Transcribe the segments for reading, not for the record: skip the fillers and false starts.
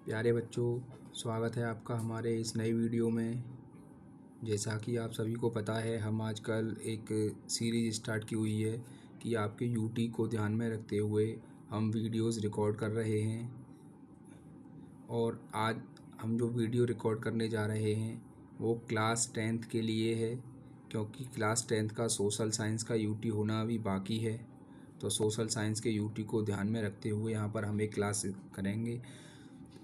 प्यारे बच्चों, स्वागत है आपका हमारे इस नई वीडियो में। जैसा कि आप सभी को पता है, हम आजकल एक सीरीज़ स्टार्ट की हुई है कि आपके यूटी को ध्यान में रखते हुए हम वीडियोस रिकॉर्ड कर रहे हैं। और आज हम जो वीडियो रिकॉर्ड करने जा रहे हैं वो क्लास 10th के लिए है, क्योंकि क्लास 10th का सोशल साइंस का यूटी होना अभी बाकी है। तो सोशल साइंस के यूटी को ध्यान में रखते हुए यहाँ पर हम एक क्लास करेंगे।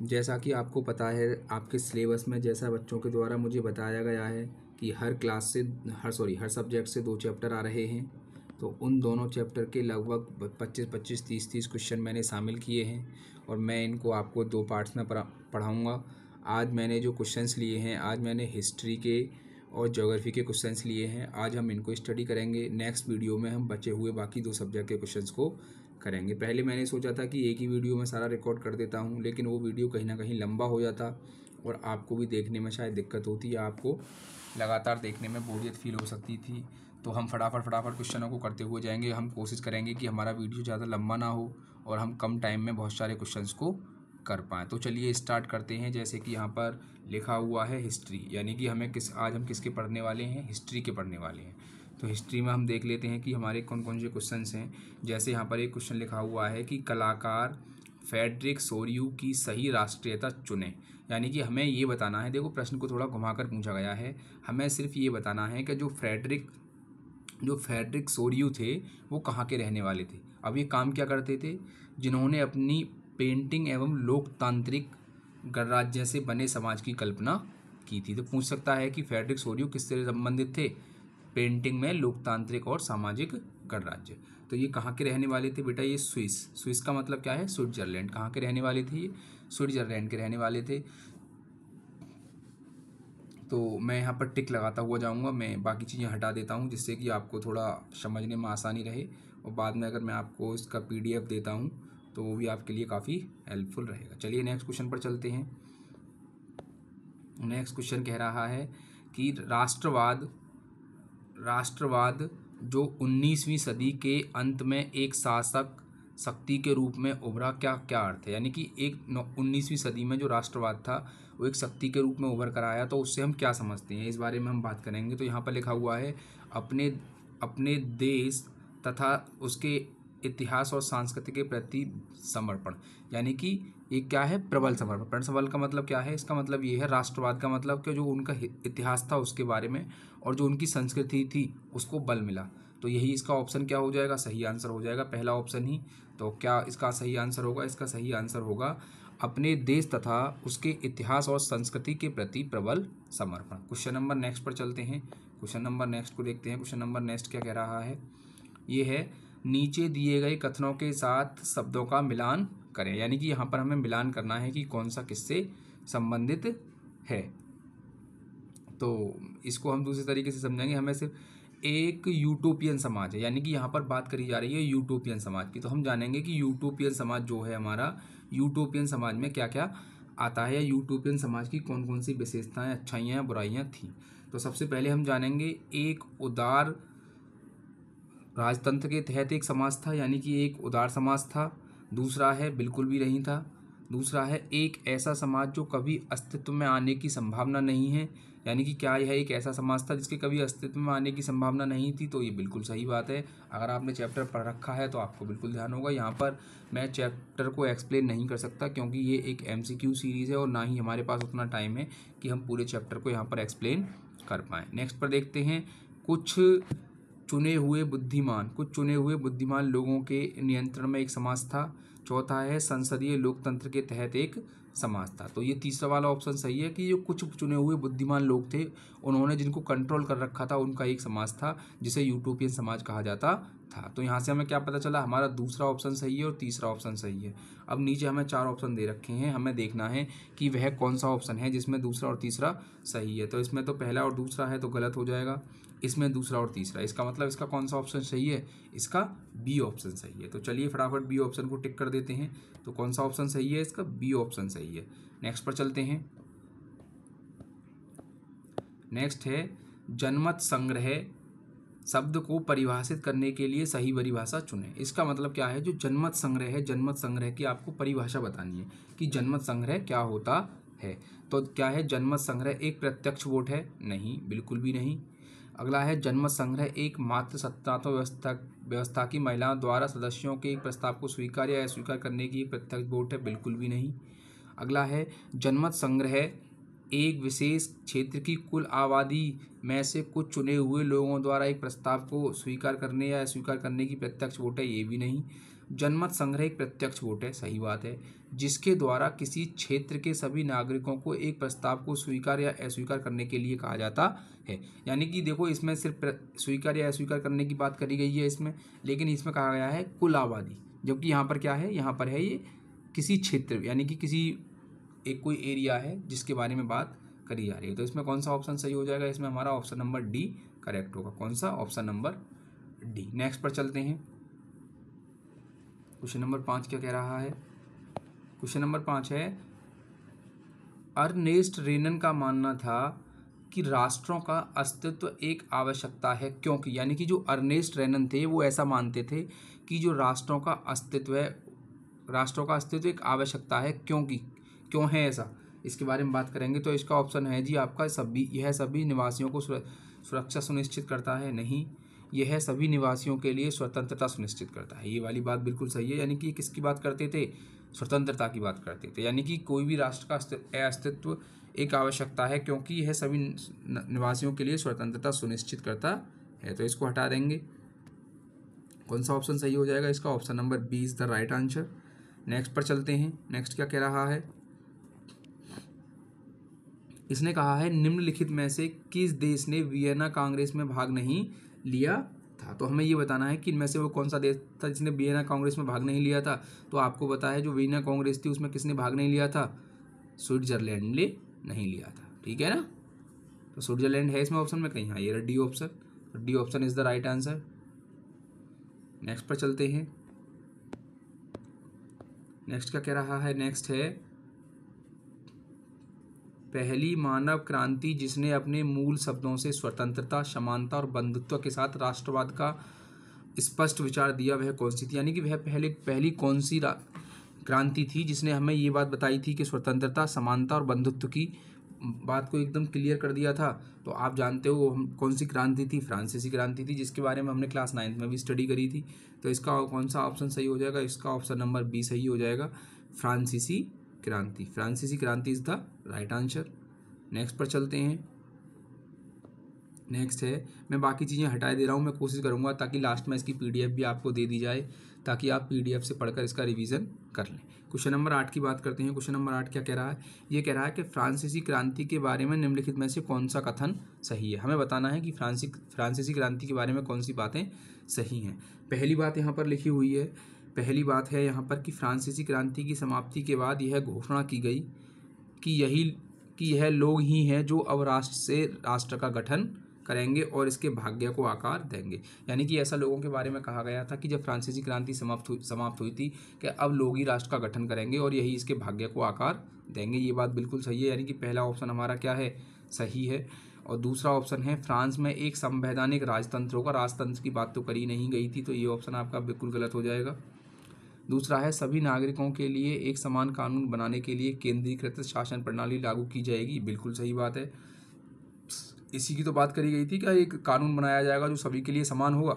जैसा कि आपको पता है, आपके सिलेबस में जैसा बच्चों के द्वारा मुझे बताया गया है कि हर सब्जेक्ट से 2 चैप्टर आ रहे हैं। तो उन दोनों चैप्टर के लगभग 25-25, 30-30 क्वेश्चन मैंने शामिल किए हैं और मैं इनको आपको 2 पार्ट्स में पढ़ाऊँगा। आज मैंने जो क्वेश्चंस लिए हैं, आज मैंने हिस्ट्री के और ज्योग्राफी के क्वेश्चंस लिए हैं। आज हम इनको स्टडी करेंगे। नेक्स्ट वीडियो में हम बचे हुए बाकी 2 सब्जेक्ट के क्वेश्चंस को करेंगे। पहले मैंने सोचा था कि एक ही वीडियो में सारा रिकॉर्ड कर देता हूं, लेकिन वो वीडियो कहीं ना कहीं लंबा हो जाता और आपको भी देखने में शायद दिक्कत होती, या आपको लगातार देखने में बोरियत फील हो सकती थी। तो हम फटाफट क्वेश्चनों को करते हुए जाएंगे। हम कोशिश करेंगे कि हमारा वीडियो ज़्यादा लंबा ना हो और हम कम टाइम में बहुत सारे क्वेश्चंस को कर पाएँ। तो चलिए स्टार्ट करते हैं। जैसे कि यहाँ पर लिखा हुआ है हिस्ट्री, यानी कि आज हम किसके पढ़ने वाले हैं? हिस्ट्री के पढ़ने वाले हैं। तो हिस्ट्री में हम देख लेते हैं कि हमारे कौन कौन से क्वेश्चंस हैं। जैसे यहाँ पर एक क्वेश्चन लिखा हुआ है कि कलाकार फ्रेडरिक सोरियू की सही राष्ट्रीयता चुनें। यानी कि हमें ये बताना है, देखो प्रश्न को थोड़ा घुमाकर पूछा गया है, हमें सिर्फ ये बताना है कि जो फ्रेडरिक सोरियू थे वो कहाँ के रहने वाले थे। अब ये काम क्या करते थे? जिन्होंने अपनी पेंटिंग एवं लोकतांत्रिक गणराज्य से बने समाज की कल्पना की थी। तो पूछ सकता है कि फ्रेडरिक सोरियू किससे संबंधित थे? पेंटिंग में लोकतांत्रिक और सामाजिक गणराज्य। तो ये कहाँ के रहने वाले थे बेटा? ये स्विस का मतलब क्या है? स्विट्जरलैंड। कहाँ के रहने वाले थे? ये स्विट्जरलैंड के रहने वाले थे। तो मैं यहाँ पर टिक लगाता हुआ जाऊँगा, मैं बाकी चीज़ें हटा देता हूँ जिससे कि आपको थोड़ा समझने में आसानी रहे, और बाद में अगर मैं आपको इसका PDF देता हूँ तो वो भी आपके लिए काफ़ी हेल्पफुल रहेगा। चलिए नेक्स्ट क्वेश्चन पर चलते हैं। नेक्स्ट क्वेश्चन कह रहा है कि राष्ट्रवाद जो 19वीं सदी के अंत में एक शासक शक्ति के रूप में उभरा, क्या क्या अर्थ है? यानी कि 19वीं सदी में जो राष्ट्रवाद था वो एक शक्ति के रूप में उभर कर आया, तो उससे हम क्या समझते हैं, इस बारे में हम बात करेंगे। तो यहाँ पर लिखा हुआ है अपने अपने देश तथा उसके इतिहास और संस्कृति के प्रति समर्पण। यानी कि ये क्या है? प्रबल समर्पण। प्रबल समर्पण का मतलब क्या है? इसका मतलब ये है, राष्ट्रवाद का मतलब कि जो उनका इतिहास था उसके बारे में और जो उनकी संस्कृति थी उसको बल मिला। तो यही इसका ऑप्शन क्या हो जाएगा? सही आंसर हो जाएगा, पहला ऑप्शन ही। तो क्या इसका सही आंसर होगा? इसका सही आंसर होगा अपने देश तथा उसके इतिहास और संस्कृति के प्रति प्रबल समर्पण। क्वेश्चन नंबर नेक्स्ट पर चलते हैं। क्वेश्चन नंबर नेक्स्ट को देखते हैं। क्वेश्चन नंबर नेक्स्ट क्या कह रहा है? ये है, नीचे दिए गए कथनों के साथ शब्दों का मिलान करें। यानी कि यहाँ पर हमें मिलान करना है कि कौन सा किससे संबंधित है। तो इसको हम दूसरे तरीके से समझेंगे। हमें सिर्फ एक यूटोपियन समाज है, यानी कि यहाँ पर बात करी जा रही है यूटोपियन समाज की। तो हम जानेंगे कि यूटोपियन समाज जो है हमारा, यूटोपियन समाज में क्या क्या आता है, या यूटोपियन समाज की कौन कौन सी विशेषताएं, अच्छाइयाँ या बुराइयाँ थी। तो सबसे पहले हम जानेंगे एक उदार राजतंत्र के तहत एक समाज था, यानी कि एक उदार समाज था। दूसरा है बिल्कुल भी नहीं था। दूसरा है एक ऐसा समाज जो कभी अस्तित्व में आने की संभावना नहीं है। यानी कि क्या यह एक ऐसा समाज था जिसके कभी अस्तित्व में आने की संभावना नहीं थी? तो ये बिल्कुल सही बात है। अगर आपने चैप्टर पढ़ रखा है तो आपको बिल्कुल ध्यान होगा। यहाँ पर मैं चैप्टर को एक्सप्लेन नहीं कर सकता, क्योंकि ये एक MCQ सीरीज़ है और ना ही हमारे पास उतना टाइम है कि हम पूरे चैप्टर को यहाँ पर एक्सप्लेन कर पाएँ। नेक्स्ट पर देखते हैं। कुछ चुने हुए बुद्धिमान लोगों के नियंत्रण में एक समाज था। चौथा है संसदीय लोकतंत्र के तहत एक समाज था। तो ये तीसरा वाला ऑप्शन सही है कि जो कुछ चुने हुए बुद्धिमान लोग थे, उन्होंने जिनको कंट्रोल कर रखा था, उनका एक समाज था जिसे यूटोपियन समाज कहा जाता था। तो यहाँ से हमें क्या पता चला? हमारा दूसरा ऑप्शन सही है और तीसरा ऑप्शन सही है। अब नीचे हमें 4 ऑप्शन दे रखे हैं, हमें देखना है कि वह कौन सा ऑप्शन है जिसमें दूसरा और तीसरा सही है। तो इसमें तो पहला और दूसरा है तो गलत हो जाएगा, इसमें दूसरा और तीसरा। इसका मतलब इसका कौन सा ऑप्शन सही है? इसका B ऑप्शन सही है। तो चलिए फटाफट B ऑप्शन को टिक कर देते हैं। तो कौन सा ऑप्शन सही है? इसका B ऑप्शन सही है। नेक्स्ट पर चलते हैं। नेक्स्ट है जनमत संग्रह शब्द को परिभाषित करने के लिए सही परिभाषा चुनें। इसका मतलब क्या है, जो जनमत संग्रह है, जनमत संग्रह की आपको परिभाषा बतानी है कि जनमत संग्रह क्या होता है। तो क्या है, जनमत संग्रह एक प्रत्यक्ष वोट है? नहीं, बिल्कुल भी नहीं। अगला है, जनमत संग्रह एक मात्र सत्तात्मक व्यवस्था की महिलाओं द्वारा सदस्यों के एक प्रस्ताव को स्वीकार या अस्वीकार करने की एक प्रत्यक्ष वोट है? बिल्कुल भी नहीं। अगला है, जनमत संग्रह एक विशेष क्षेत्र की कुल आबादी में से कुछ चुने हुए लोगों द्वारा एक प्रस्ताव को स्वीकार करने या अस्वीकार करने की प्रत्यक्ष वोट है? ये भी नहीं। जनमत संग्रह एक प्रत्यक्ष वोट है, सही बात है, जिसके द्वारा किसी क्षेत्र के सभी नागरिकों को एक प्रस्ताव को स्वीकार या अस्वीकार करने के लिए कहा जाता है। यानी कि देखो, इसमें सिर्फ स्वीकार या अस्वीकार करने की बात करी गई है इसमें, लेकिन इसमें कहा गया है कुल आबादी, जबकि यहाँ पर क्या है, यहाँ पर है ये किसी क्षेत्र, यानी कि किसी एक कोई एरिया है जिसके बारे में बात करी जा रही है। तो इसमें कौन सा ऑप्शन सही हो जाएगा? इसमें हमारा ऑप्शन नंबर डी करेक्ट होगा। कौन सा? Option number D. नेक्स्ट पर चलते हैं। क्वेश्चन नंबर 5 क्या कह रहा है? क्वेश्चन नंबर 5 है, अर्नेस्ट रेनन का मानना था कि राष्ट्रों का अस्तित्व एक आवश्यकता है, क्योंकि, यानी कि जो अर्नेस्ट रेनन थे वो ऐसा मानते थे कि जो राष्ट्रों का अस्तित्व है, राष्ट्रों का अस्तित्व एक आवश्यकता है, क्योंकि क्यों है ऐसा, इसके बारे में बात करेंगे। तो इसका ऑप्शन है जी आपका यह सभी निवासियों को सुरक्षा सुनिश्चित करता है? नहीं, यह सभी निवासियों के लिए स्वतंत्रता सुनिश्चित करता है। ये वाली बात बिल्कुल सही है, यानी कि किसकी बात करते थे? स्वतंत्रता की बात करते थे, यानी कि कोई भी राष्ट्र का अस्तित्व एक आवश्यकता है क्योंकि यह सभी निवासियों के लिए स्वतंत्रता सुनिश्चित करता है। तो इसको हटा देंगे। कौन सा ऑप्शन सही हो जाएगा? इसका option number B is the right answer. Next पर चलते हैं। नेक्स्ट क्या कह रहा है? इसने कहा है, निम्नलिखित में से किस देश ने वियना कांग्रेस में भाग नहीं लिया था? तो हमें ये बताना है कि इनमें से वो कौन सा देश था जिसने वियना कांग्रेस में भाग नहीं लिया था। तो आपको पता है, जो वियना कांग्रेस थी उसमें किसने भाग नहीं लिया था? स्विट्जरलैंड ने नहीं लिया था, ठीक है ना। तो स्विट्जरलैंड है इसमें ऑप्शन में कहीं? हाँ, ये D option, D option is the right answer. Next पर चलते हैं। नेक्स्ट क्या कह रहा है? नेक्स्ट है, पहली मानव क्रांति जिसने अपने मूल शब्दों से स्वतंत्रता, समानता और बंधुत्व के साथ राष्ट्रवाद का स्पष्ट विचार दिया, वह कौन सी थी? यानी कि वह पहली कौन सी क्रांति थी जिसने हमें ये बात बताई थी कि स्वतंत्रता, समानता और बंधुत्व की बात को एकदम क्लियर कर दिया था। तो आप जानते हो कौन सी क्रांति थी? फ्रांसीसी क्रांति थी, जिसके बारे में हमने क्लास 9 में भी स्टडी करी थी। तो इसका कौन सा ऑप्शन सही हो जाएगा? इसका ऑप्शन नंबर बी सही हो जाएगा, फ्रांसीसी क्रांति। फ्रांसीसी क्रांति is the right answer. Next पर चलते हैं। नेक्स्ट है, मैं बाकी चीज़ें हटा दे रहा हूँ, मैं कोशिश करूँगा ताकि लास्ट में इसकी पीडीएफ भी आपको दे दी जाए, ताकि आप पीडीएफ से पढ़कर इसका रिवीजन कर लें। क्वेश्चन नंबर 8 की बात करते हैं। क्वेश्चन नंबर 8 क्या कह रहा है? ये कह रहा है कि फ्रांसीसी क्रांति के बारे में निम्नलिखित में से कौन सा कथन सही है? हमें बताना है कि फ्रांसीसी क्रांति के बारे में कौन सी बातें सही हैं। पहली बात यहाँ पर लिखी हुई है, पहली बात है यहाँ पर कि फ्रांसीसी क्रांति की समाप्ति के बाद यह घोषणा की गई कि यह लोग ही हैं जो अब राष्ट्र से राष्ट्र का गठन करेंगे और इसके भाग्य को आकार देंगे। यानी कि ऐसा लोगों के बारे में कहा गया था कि जब फ्रांसीसी क्रांति समाप्त हुई थी कि अब लोग ही राष्ट्र का गठन करेंगे और यही इसके भाग्य को आकार देंगे। ये बात बिल्कुल सही है, यानी कि पहला ऑप्शन हमारा क्या है? सही है। और दूसरा ऑप्शन है, फ्रांस में एक संवैधानिक राजतंत्र होगा, राजतंत्र की बात तो करी नहीं गई थी, तो ये ऑप्शन आपका बिल्कुल गलत हो जाएगा। दूसरा है, सभी नागरिकों के लिए एक समान कानून बनाने के लिए केंद्रीकृत शासन प्रणाली लागू की जाएगी। बिल्कुल सही बात है, इसी की तो बात करी गई थी कि एक कानून बनाया जाएगा जो सभी के लिए समान होगा।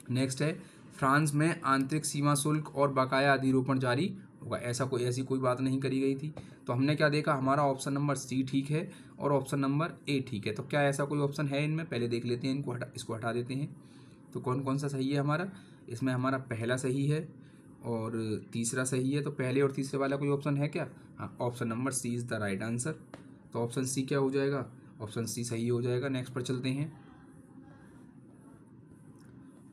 नेक्स्ट है, फ्रांस में आंतरिक सीमा शुल्क और बकाया अधिरोपण जारी होगा। ऐसी कोई बात नहीं करी गई थी। तो हमने क्या देखा? हमारा ऑप्शन नंबर सी ठीक है और ऑप्शन नंबर ए ठीक है। तो क्या ऐसा कोई ऑप्शन है इनमें? पहले देख लेते हैं, इसको हटा देते हैं। तो कौन कौन सा सही है हमारा? इसमें हमारा पहला सही है और तीसरा सही है। तो पहले और तीसरे वाला कोई ऑप्शन है क्या? हाँ, option number C is the right answer. तो ऑप्शन सी क्या हो जाएगा? ऑप्शन सी सही हो जाएगा। नेक्स्ट पर चलते हैं।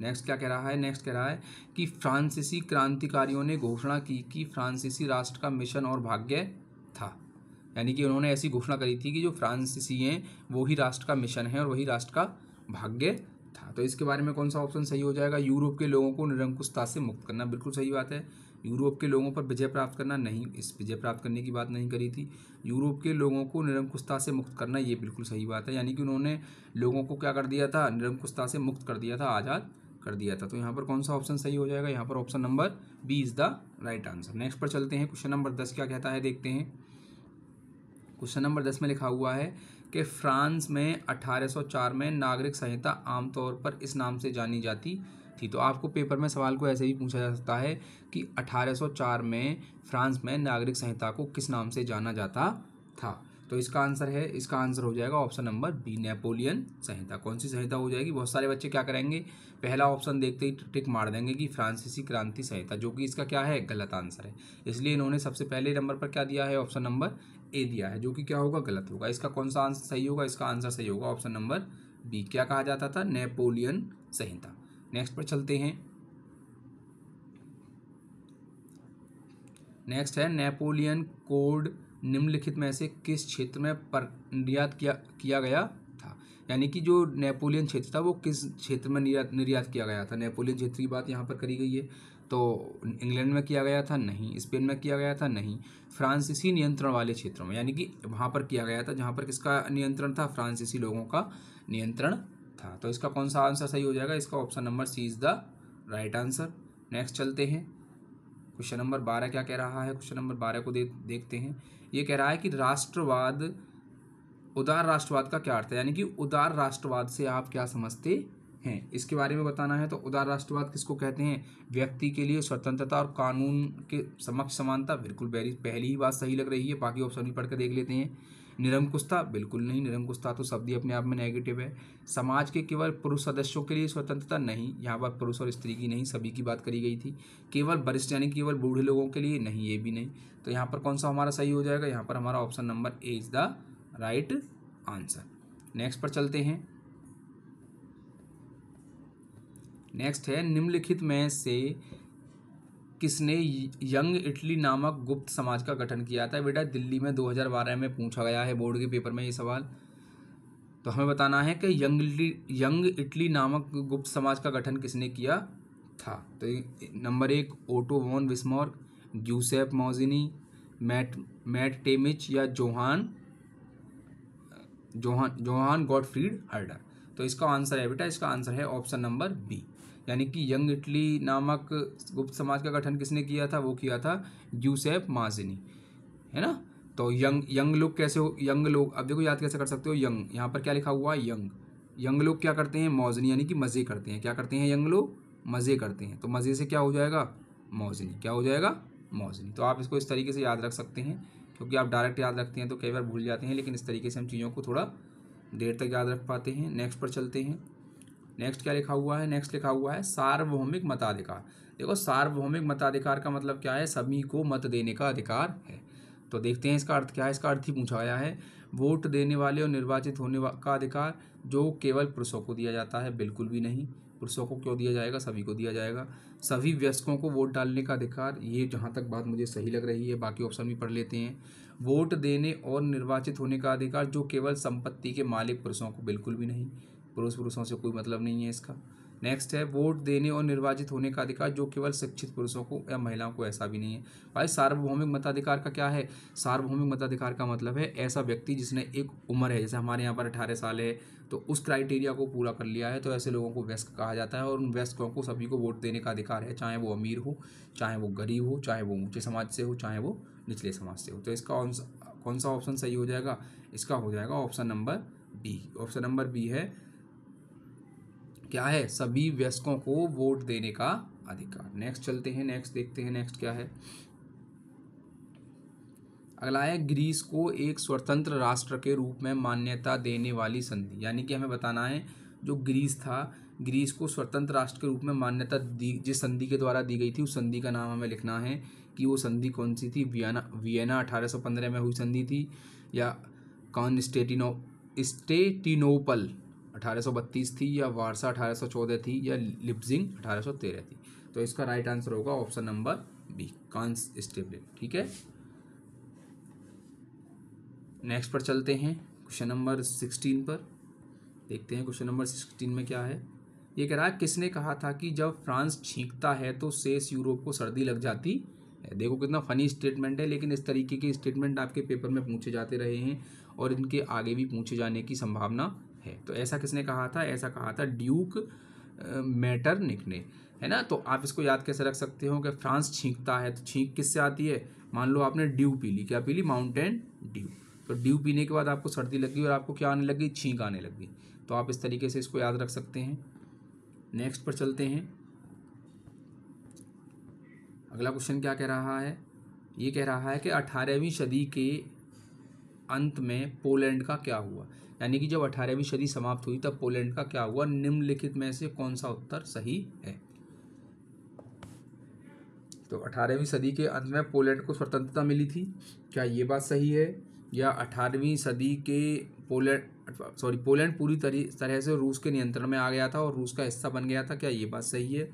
नेक्स्ट क्या कह रहा है? नेक्स्ट कह रहा है कि फ्रांसीसी क्रांतिकारियों ने घोषणा की कि फ्रांसीसी राष्ट्र का मिशन और भाग्य था। यानी कि उन्होंने ऐसी घोषणा करी थी कि जो फ्रांसीसी हैं वो ही राष्ट्र का मिशन है और वही राष्ट्र का भाग्य था। तो इसके बारे में कौन सा ऑप्शन सही हो जाएगा? यूरोप के लोगों को निरंकुशता से मुक्त करना। बिल्कुल सही बात है, यूरोप के लोगों पर विजय प्राप्त करना, नहीं, इस विजय प्राप्त करने की बात नहीं करी थी। यूरोप के लोगों को निरंकुशता से मुक्त करना, ये बिल्कुल सही बात है, यानी कि उन्होंने लोगों को क्या कर दिया था, निरंकुशता से मुक्त कर दिया था, आज़ाद कर दिया था। तो यहाँ पर कौन सा ऑप्शन सही हो जाएगा, यहाँ पर option number B is the right answer. Next पर चलते हैं, क्वेश्चन नंबर 10 क्या कहता है देखते हैं। क्वेश्चन नंबर 10 में लिखा हुआ है कि फ्रांस में 1804 में नागरिक संहिता आमतौर पर इस नाम से जानी जाती थी। तो आपको पेपर में सवाल को ऐसे ही पूछा जा सकता है कि 1804 में फ्रांस में नागरिक संहिता को किस नाम से जाना जाता था। तो इसका आंसर हो जाएगा ऑप्शन नंबर बी, नेपोलियन संहिता। कौन सी संहिता हो जाएगी, बहुत सारे बच्चे क्या करेंगे, पहला ऑप्शन देखते ही टिक मार देंगे कि फ्रांसीसी क्रांति संहिता, जो कि इसका क्या है, गलत आंसर है। इसलिए इन्होंने सबसे पहले नंबर पर क्या दिया है, ऑप्शन नंबर ए दिया है, जो कि क्या होगा, गलत होगा। इसका कौन सा आंसर सही होगा, इसका आंसर सही होगा ऑप्शन नंबर बी। क्या कहा जाता था, नेपोलियन संहिता। नेक्स्ट पर चलते हैं। नेक्स्ट है नेपोलियन कोड निम्नलिखित में से किस क्षेत्र में निर्यात किया गया था। यानी कि जो नेपोलियन क्षेत्र था वो किस क्षेत्र में निर्यात किया गया था। नेपोलियन क्षेत्र की बात यहाँ पर करी गई है, तो इंग्लैंड में किया गया था, नहीं। स्पेन में किया गया था, नहीं। फ्रांसीसी नियंत्रण वाले क्षेत्रों में, यानी कि वहाँ पर किया गया था जहाँ पर किसका नियंत्रण था, फ्रांसीसी लोगों का नियंत्रण था। तो इसका कौन सा आंसर सही हो जाएगा, इसका option number C is the right answer. Next चलते हैं, क्वेश्चन नंबर 12 क्या कह रहा है। क्वेश्चन नंबर 12 को देखते हैं। ये कह रहा है कि उदार राष्ट्रवाद का क्या अर्थ है, यानी कि उदार राष्ट्रवाद से आप क्या समझते हैं, इसके बारे में बताना है। तो उदार राष्ट्रवाद किसको कहते हैं, व्यक्ति के लिए स्वतंत्रता और कानून के समक्ष समानता, बिल्कुल पहली ही बात सही लग रही है। बाकी ऑप्शन भी पढ़ कर देख लेते हैं। निरंकुशता, बिल्कुल नहीं, निरंकुशता तो शब्द ही अपने आप में नेगेटिव है। समाज के केवल पुरुष सदस्यों के लिए स्वतंत्रता, नहीं, यहाँ पर पुरुष और स्त्री की नहीं, सभी की बात करी गई थी। केवल वरिष्ठ यानी केवल बूढ़े लोगों के लिए, नहीं, ये भी नहीं। तो यहाँ पर कौन सा हमारा सही हो जाएगा, यहाँ पर हमारा option number A is the right answer. Next पर चलते हैं। नेक्स्ट है, निम्नलिखित में से किसने यंग इटली नामक गुप्त समाज का गठन किया था। बेटा दिल्ली में 2012 में पूछा गया है बोर्ड के पेपर में ये सवाल। तो हमें बताना है कि यंग इटली नामक गुप्त समाज का गठन किसने किया था। तो number 1 Otto von Bismarck, Giuseppe Mazzini, Metternich या जोहान गॉटफ्रीड हर्डर। तो इसका आंसर है बेटा, इसका आंसर है ऑप्शन नंबर बी, यानी कि यंग इटली नामक गुप्त समाज का गठन किसने किया था, वो किया था ग्यूसेप माजिनी, है ना। तो यंग लोग कैसे हो, यंग लोग अब देखो याद कैसे कर सकते हो, यंग यहाँ पर क्या लिखा हुआ है, यंग लोग क्या करते हैं, मौजनी, यानी कि मज़े करते हैं। क्या करते हैं यंग लोग, मज़े करते हैं। तो मज़े से क्या हो जाएगा, मौजनी, क्या हो जाएगा, मौजनी। तो आप इसको इस तरीके से याद रख सकते हैं, क्योंकि आप डायरेक्ट याद रखते हैं तो कई बार भूल जाते हैं, लेकिन इस तरीके से हम चीज़ों को थोड़ा देर तक याद रख पाते हैं। नेक्स्ट पर चलते हैं। नेक्स्ट क्या लिखा हुआ है, नेक्स्ट लिखा हुआ है सार्वभौमिक मताधिकार। देखो सार्वभौमिक मताधिकार का मतलब क्या है, सभी को मत देने का अधिकार है। तो देखते हैं इसका अर्थ क्या है। इसका अर्थ ही पूछा गया है, वोट देने वाले और निर्वाचित होने का अधिकार जो केवल पुरुषों को दिया जाता है, बिल्कुल भी नहीं। पुरुषों को क्यों दिया जाएगा, सभी को दिया जाएगा। सभी वयस्कों को वोट डालने का अधिकार, ये जहाँ तक बात मुझे सही लग रही है। बाकी ऑप्शन भी पढ़ लेते हैं। वोट देने और निर्वाचित होने का अधिकार जो केवल संपत्ति के मालिक पुरुषों को, बिल्कुल भी नहीं। पुरुषों से कोई मतलब नहीं है इसका। नेक्स्ट है वोट देने और निर्वाचित होने का अधिकार जो केवल शिक्षित पुरुषों को या महिलाओं को, ऐसा भी नहीं है। भाई सार्वभौमिक मताधिकार का क्या है, सार्वभौमिक मताधिकार का मतलब है ऐसा व्यक्ति जिसने एक उम्र है, जैसे हमारे यहाँ पर 18 साल है, तो उस क्राइटेरिया को पूरा कर लिया है, तो ऐसे लोगों को वयस्क कहा जाता है। और उन वयस्कों को सभी को वोट देने का अधिकार है, चाहे वो अमीर हो, चाहे वो गरीब हो, चाहे वो ऊंचे समाज से हो, चाहे वो निचले समाज से हो। तो इसका कौन सा ऑप्शन सही हो जाएगा, इसका हो जाएगा option number B. Option number B है, क्या है, सभी वयस्कों को वोट देने का अधिकार। नेक्स्ट चलते हैं, नेक्स्ट देखते हैं, नेक्स्ट क्या है। अगला है, ग्रीस को एक स्वतंत्र राष्ट्र के रूप में मान्यता देने वाली संधि। यानी कि हमें बताना है जो ग्रीस था, ग्रीस को स्वतंत्र राष्ट्र के रूप में मान्यता दी जिस संधि के द्वारा दी गई थी, उस संधि का नाम हमें लिखना है कि वो संधि कौन सी थी। वियना 1815 में हुई संधि थी, या कॉन्स्टेंटिनोपल 1832 थी, या वारसा 1814 थी, या लिप्जिंग 1813 थी। तो इसका राइट आंसर होगा ऑप्शन नंबर बी, कॉन्स्टेंटिनोपल। ठीक है, नेक्स्ट पर चलते हैं, क्वेश्चन नंबर 16 पर देखते हैं। क्वेश्चन नंबर 16 में क्या है, ये कह रहा है किसने कहा था कि जब फ्रांस छींकता है तो शेष यूरोप को सर्दी लग जाती है। देखो कितना फनी स्टेटमेंट है, लेकिन इस तरीके के स्टेटमेंट आपके पेपर में पूछे जाते रहे हैं और इनके आगे भी पूछे जाने की संभावना है। तो ऐसा किसने कहा था? ऐसा कहा था ड्यूक मेटरनिख ने, है ना। तो आप इसको याद कैसे रख सकते हो कि फ्रांस छींकता है, तो छींक किससे आती है? मान लो आपने ड्यू पी ली, क्या पी ली? Mountain dew. तो ड्यू पीने के बाद आपको सर्दी लगी और आपको क्या आने लगी? छींक आने लगी। तो आप इस तरीके से इसको याद रख सकते हैं। नेक्स्ट पर चलते हैं। अगला क्वेश्चन क्या कह रहा है? ये कह रहा है कि 18वीं सदी के अंत में पोलैंड का क्या हुआ? यानी कि जब 18वीं सदी समाप्त हुई तब पोलैंड का क्या हुआ? निम्नलिखित में से कौन सा उत्तर सही है? तो 18वीं सदी के अंत में पोलैंड को स्वतंत्रता मिली थी, क्या ये बात सही है? या 18वीं सदी के पोलैंड पूरी तरह से रूस के नियंत्रण में आ गया था और रूस का हिस्सा बन गया था, क्या ये बात सही है?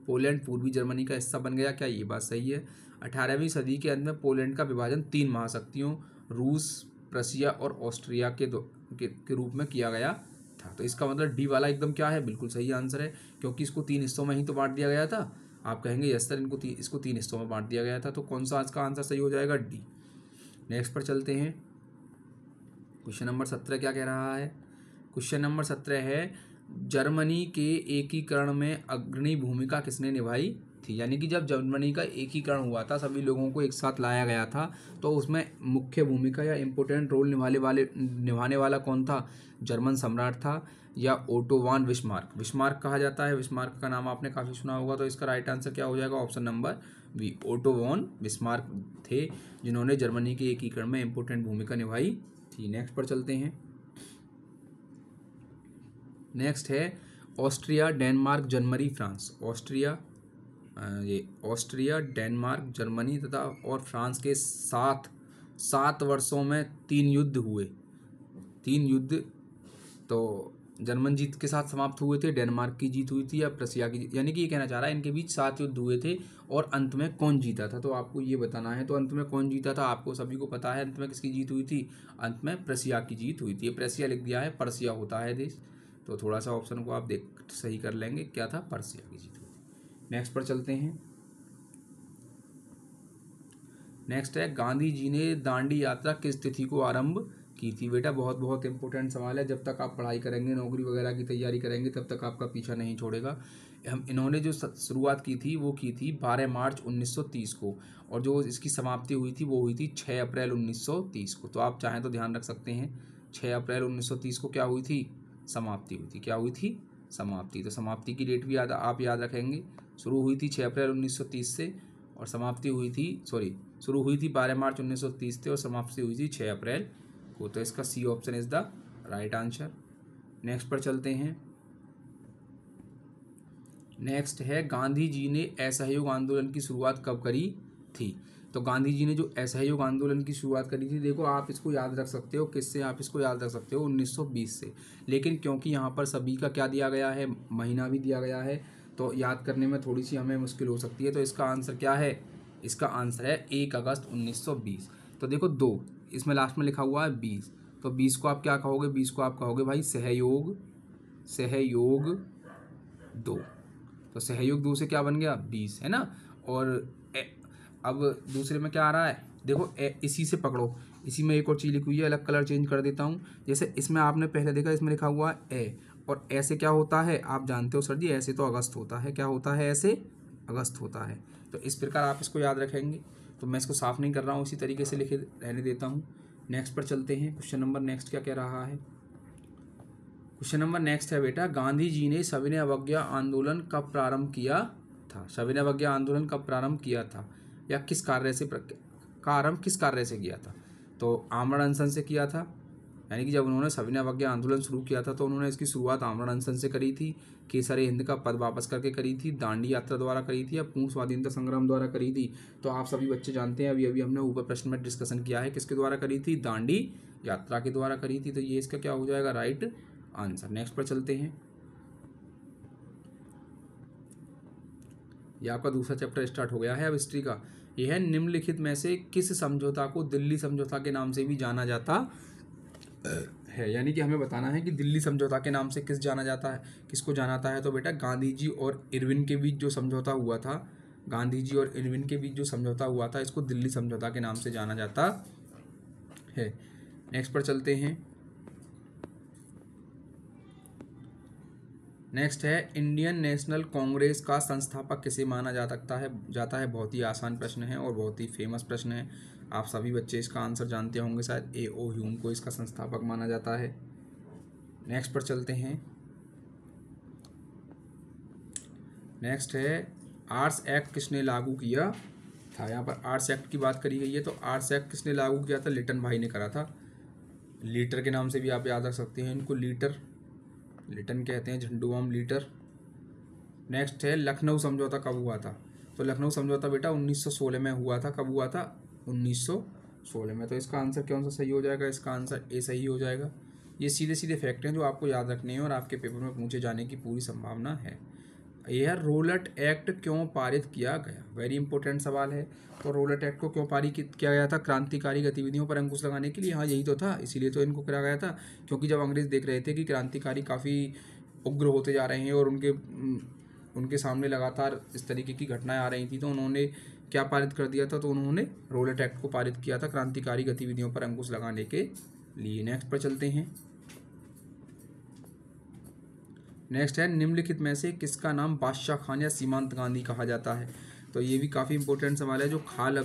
पोलैंड पूर्वी जर्मनी का हिस्सा बन गया, क्या ये बात सही है? 18वीं सदी के अंत में पोलैंड का विभाजन 3 महाशक्तियों रूस, प्रशिया और ऑस्ट्रिया के रूप में किया गया था। तो इसका मतलब डी वाला एकदम क्या है? बिल्कुल सही आंसर है, क्योंकि इसको 3 हिस्सों में ही तो बांट दिया गया था। आप कहेंगे यस सर, इसको 3 हिस्सों में बांट दिया गया था। तो कौन सा इसका आंसर सही हो जाएगा? डी। नेक्स्ट पर चलते हैं। क्वेश्चन नंबर 17 क्या कह रहा है? क्वेश्चन नंबर 17 है जर्मनी के एकीकरण में अग्रणी भूमिका किसने निभाई थी? यानी कि जब जर्मनी का एकीकरण हुआ था, सभी लोगों को एक साथ लाया गया था, तो उसमें मुख्य भूमिका या इम्पोर्टेंट रोल निभाने वाला कौन था? जर्मन सम्राट था या ओटो वॉन बिस्मार्क? बिस्मार्क कहा जाता है, बिस्मार्क का नाम आपने काफ़ी सुना होगा। तो इसका राइट आंसर क्या हो जाएगा? Option number B, Otto von Bismarck थे जिन्होंने जर्मनी के एकीकरण में इम्पोर्टेंट भूमिका निभाई थी। नेक्स्ट पर चलते हैं। नेक्स्ट है Austria, Denmark, Germany, France. Austria, Denmark, Germany तथा और फ्रांस के 7 वर्षों में 3 युद्ध हुए। 3 युद्ध तो जर्मन जीत के साथ समाप्त हुए थे, डेनमार्क की जीत हुई थी या प्रशिया की जीत, यानी कि ये कहना चाह रहा है इनके बीच 7 युद्ध हुए थे और अंत में कौन जीता था? तो आपको ये बताना है। तो अंत में कौन जीता था? आपको सभी को पता है अंत में किसकी जीत हुई थी। अंत में प्रशिया की जीत हुई थी। प्रशिया लिख दिया है, पर्सिया होता है देश। तो थोड़ा सा ऑप्शन को आप सही कर लेंगे, क्या था? पर्सिया की जीत हुई थी। नेक्स्ट पर चलते हैं। नेक्स्ट है गांधी जी ने दांडी यात्रा किस तिथि को आरंभ की थी? बेटा बहुत बहुत इंपॉर्टेंट सवाल है। जब तक आप पढ़ाई करेंगे, नौकरी वगैरह की तैयारी करेंगे, तब तक आपका पीछा नहीं छोड़ेगा। इन्होंने जो शुरुआत की थी वो की थी 12 मार्च 1930 को, और जो इसकी समाप्ति हुई थी वो हुई थी 6 अप्रैल 1930 को। तो आप चाहें तो ध्यान रख सकते हैं, 6 अप्रैल 1930 को क्या हुई थी? समाप्ति हुई थी। क्या हुई थी? समाप्ति। तो समाप्ति की डेट भी आप याद रखेंगे। शुरू हुई थी 6 अप्रैल 1930 से और समाप्ति हुई थी शुरू हुई थी 12 मार्च 1930 से और समाप्ति हुई थी 6 अप्रैल को। तो इसका C option is the right answer. Next पर चलते हैं। नेक्स्ट है गांधी जी ने असहयोग आंदोलन की शुरुआत कब करी थी? तो गांधी जी ने जो असहयोग आंदोलन की शुरुआत करी थी, देखो आप इसको याद रख सकते हो किससे? आप इसको याद रख सकते हो 1920 से। लेकिन क्योंकि यहाँ पर सभी का क्या दिया गया है? महीना भी दिया गया है, तो याद करने में थोड़ी सी हमें मुश्किल हो सकती है। तो इसका आंसर क्या है? इसका आंसर है 1 अगस्त 1920। तो देखो 2 इसमें लास्ट में लिखा हुआ है 20, तो 20 को आप क्या कहोगे? 20 को आप कहोगे भाई सहयोग 2। तो सहयोग 2 से क्या बन गया? 20, है ना। और अब दूसरे में क्या आ रहा है? देखो इसी से पकड़ो, इसी में एक और चीज़ लिखी हुई है, अलग कलर चेंज कर देता हूँ। जैसे इसमें आपने पहले देखा, इसमें लिखा हुआ है ए, और ऐसे क्या होता है? आप जानते हो सर जी, ऐसे तो अगस्त होता है। क्या होता है? ऐसे अगस्त होता है। तो इस प्रकार आप इसको याद रखेंगे। तो मैं इसको साफ नहीं कर रहा हूँ, इसी तरीके से लिखे रहने देता हूँ। नेक्स्ट पर चलते हैं। क्वेश्चन नंबर नेक्स्ट क्या कह रहा है? क्वेश्चन नंबर नेक्स्ट है बेटा, गांधी जी ने सविनय अवज्ञा आंदोलन कब प्रारंभ किया था? सविनय अवज्ञा आंदोलन कब प्रारंभ किया था, या किस कार्य से किया था? तो आमरण अनशन से किया था। यानी कि जब उन्होंने सविनय अवज्ञा आंदोलन शुरू किया था तो उन्होंने इसकी शुरुआत आमरण अनशन से करी थी, केसरे हिंद का पद वापस करके करी थी, दांडी यात्रा द्वारा करी थी, या पूर्ण स्वाधीनता संग्राम द्वारा करी थी? तो आप सभी बच्चे जानते हैं, अभी अभी हमने ऊपर प्रश्न में डिस्कशन किया है, किसके द्वारा करी थी? दांडी यात्रा के द्वारा करी थी। तो ये इसका क्या हो जाएगा? Right answer. नेक्स्ट पर चलते हैं। ये आपका दूसरा चैप्टर स्टार्ट हो गया है अब हिस्ट्री का। यह है निम्नलिखित में से किस समझौता को दिल्ली समझौता के नाम से भी जाना जाता है, यानी कि हमें बताना है कि दिल्ली समझौता के नाम से किसको जाना जाता है। तो बेटा गांधी जी और इरविन के बीच जो समझौता हुआ था, इसको दिल्ली समझौता के नाम से जाना जाता है। नेक्स्ट पर चलते हैं। नेक्स्ट है इंडियन नेशनल कांग्रेस का संस्थापक किसे माना जाता है। बहुत ही आसान प्रश्न है और बहुत ही फेमस प्रश्न है। आप सभी बच्चे इसका आंसर जानते होंगे शायद। A.O. ह्यूम को इसका संस्थापक माना जाता है। नेक्स्ट पर चलते हैं। नेक्स्ट है आर्ट्स एक्ट किसने लागू किया था। यहाँ पर आर्ट्स एक्ट की बात करी गई है, तो आर्ट्स एक्ट किसने लागू किया था। लिटन भाई ने करा था। लीटर के नाम से भी आप याद रख सकते हैं इनको, लिटन कहते हैं, झंडूबाम लीटर। नेक्स्ट है लखनऊ समझौता कब हुआ था। तो लखनऊ समझौता बेटा 1916 में हुआ था। कब हुआ था, 1916 में। तो इसका आंसर कौन सा सही हो जाएगा, इसका आंसर ए सही हो जाएगा। ये सीधे सीधे फैक्ट हैं जो आपको याद रखने हैं और आपके पेपर में पूछे जाने की पूरी संभावना है। यह रोलट एक्ट क्यों पारित किया गया, वेरी इंपॉर्टेंट सवाल है। तो रोलट एक्ट को क्यों पारित किया गया था, क्रांतिकारी गतिविधियों पर अंकुश लगाने के लिए। हाँ यही तो था, इसीलिए तो इनको करा गया था, क्योंकि जब अंग्रेज देख रहे थे कि क्रांतिकारी काफ़ी उग्र होते जा रहे हैं और उनके सामने लगातार इस तरीके की घटनाएं आ रही थी, तो उन्होंने क्या पारित कर दिया था, तो उन्होंने रोलट एक्ट को पारित किया था क्रांतिकारी गतिविधियों पर अंकुश लगाने के लिए। नेक्स्ट पर चलते हैं। नेक्स्ट है निम्नलिखित में से किसका नाम बादशाह खान या सीमांत गांधी कहा जाता है। तो ये भी काफ़ी इंपॉर्टेंट सवाल है। जो खान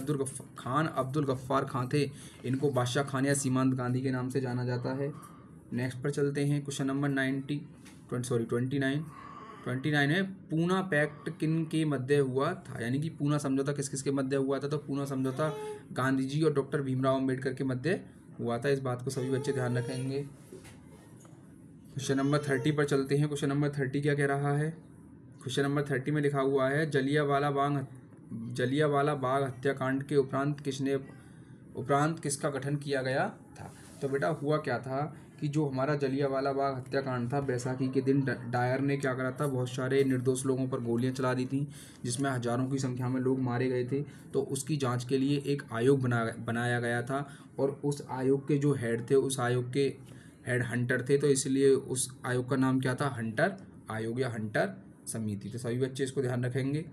अब्दुल गफ्फार खान थे, इनको बादशाह खान या सीमांत गांधी के नाम से जाना जाता है। नेक्स्ट पर चलते हैं। क्वेश्चन नंबर 29 में पूना पैक्ट किन के मध्य हुआ था, यानी कि पूना समझौता किस किस के मध्य हुआ था। तो पूना समझौता गांधी जी और डॉक्टर भीमराव अम्बेडकर के मध्य हुआ था। इस बात को सभी बच्चे ध्यान रखेंगे। क्वेश्चन नंबर 30 पर चलते हैं। क्वेश्चन नंबर 30 क्या कह रहा है। क्वेश्चन नंबर 30 में लिखा हुआ है जलियांवाला बाग हत्याकांड के उपरांत किसका गठन किया गया था। तो बेटा हुआ क्या था कि जो हमारा जलियांवाला बाग हत्याकांड था, बैसाखी के दिन डायर ने क्या करा था, बहुत सारे निर्दोष लोगों पर गोलियां चला दी थी, जिसमें हजारों की संख्या में लोग मारे गए थे। तो उसकी जांच के लिए एक आयोग बनाया गया था और उस आयोग के जो हेड थे, उस आयोग के हेड हंटर थे, तो इसलिए उस आयोग का नाम क्या था, हंटर आयोग या हंटर समिति। तो सभी बच्चे इसको ध्यान रखेंगे।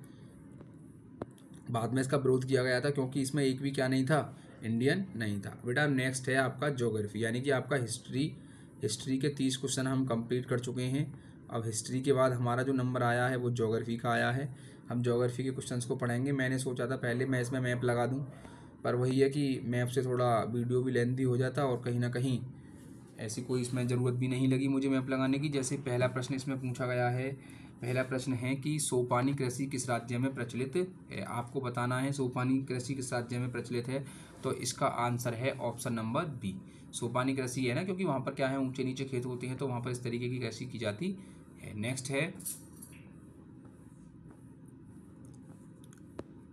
बाद में इसका विरोध किया गया था क्योंकि इसमें एक भी क्या नहीं था, इंडियन नहीं था। बेटा नेक्स्ट है आपका ज्योग्राफी, यानी कि आपका हिस्ट्री के 30 क्वेश्चन हम कंप्लीट कर चुके हैं। अब हिस्ट्री के बाद हमारा जो नंबर आया है वो ज्योग्राफी का आया है। हम ज्योग्राफी के क्वेश्चंस को पढ़ेंगे। मैंने सोचा था पहले मैं इसमें मैप लगा दूं, पर वही है कि मैप से थोड़ा वीडियो भी लेंथी हो जाता और कहीं ना कहीं ऐसी कोई इसमें ज़रूरत भी नहीं लगी मुझे मैप लगाने की। जैसे पहला प्रश्न इसमें पूछा गया है, पहला प्रश्न है कि सोपानी कृषि किस राज्य में प्रचलित है। आपको बताना है सोपानी कृषि किस राज्य में प्रचलित है। तो इसका आंसर है ऑप्शन नंबर बी, सोपानी कृषि है ना, क्योंकि वहाँ पर क्या है, ऊंचे नीचे खेत होते हैं, तो वहाँ पर इस तरीके की कृषि की जाती है।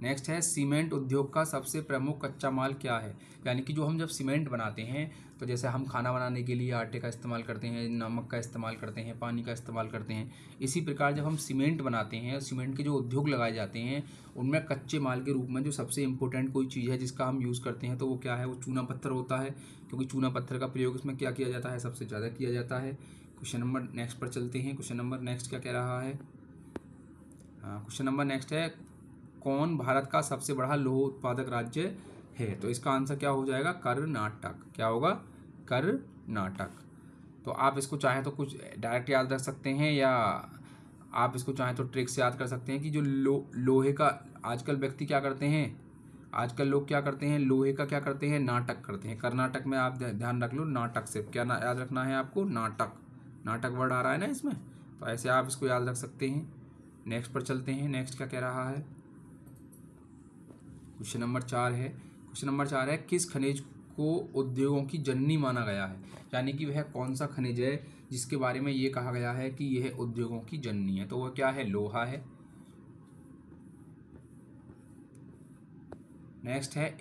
नेक्स्ट है सीमेंट उद्योग का सबसे प्रमुख कच्चा माल क्या है। यानी कि जो हम जब सीमेंट बनाते हैं, तो जैसे हम खाना बनाने के लिए आटे का इस्तेमाल करते हैं, नमक का इस्तेमाल करते हैं, पानी का इस्तेमाल करते हैं, इसी प्रकार जब हम सीमेंट बनाते हैं, सीमेंट के जो उद्योग लगाए जाते हैं, उनमें कच्चे माल के रूप में जो सबसे इम्पोर्टेंट कोई चीज़ है जिसका हम यूज़ करते हैं, तो वो क्या है, वो चूना पत्थर होता है। क्योंकि चूना पत्थर का प्रयोग इसमें क्या किया जाता है, सबसे ज़्यादा किया जाता है। क्वेश्चन नंबर नेक्स्ट पर चलते हैं। क्वेश्चन नंबर नेक्स्ट क्या कह रहा है। क्वेश्चन नंबर नेक्स्ट है कौन भारत का सबसे बड़ा लौह उत्पादक राज्य है। तो इसका आंसर क्या हो जाएगा, कर्नाटक। क्या होगा, कर्नाटक। तो आप इसको चाहे तो कुछ डायरेक्ट याद रख सकते हैं, या आप इसको चाहे तो ट्रिक से याद कर सकते हैं कि जो लोहे का आजकल व्यक्ति क्या करते हैं, आजकल लोग क्या करते हैं, लोहे का क्या करते हैं, नाटक करते हैं। कर्नाटक में आप ध्यान रख लो, नाटक से क्या याद रखना है आपको, नाटक वर्ड आ रहा है ना इसमें, तो ऐसे आप इसको याद रख सकते हैं। नेक्स्ट पर चलते हैं। नेक्स्ट क्या कह रहा है। क्वेश्चन नंबर 4 है किस खनिज को उद्योगों की जननी माना गया है। यानी कि वह कौन सा खनिज है जिसके बारे में ये कहा गया है कि यह उद्योगों की जननी है। तो वह क्या है, लोहा है। नेक्स्ट है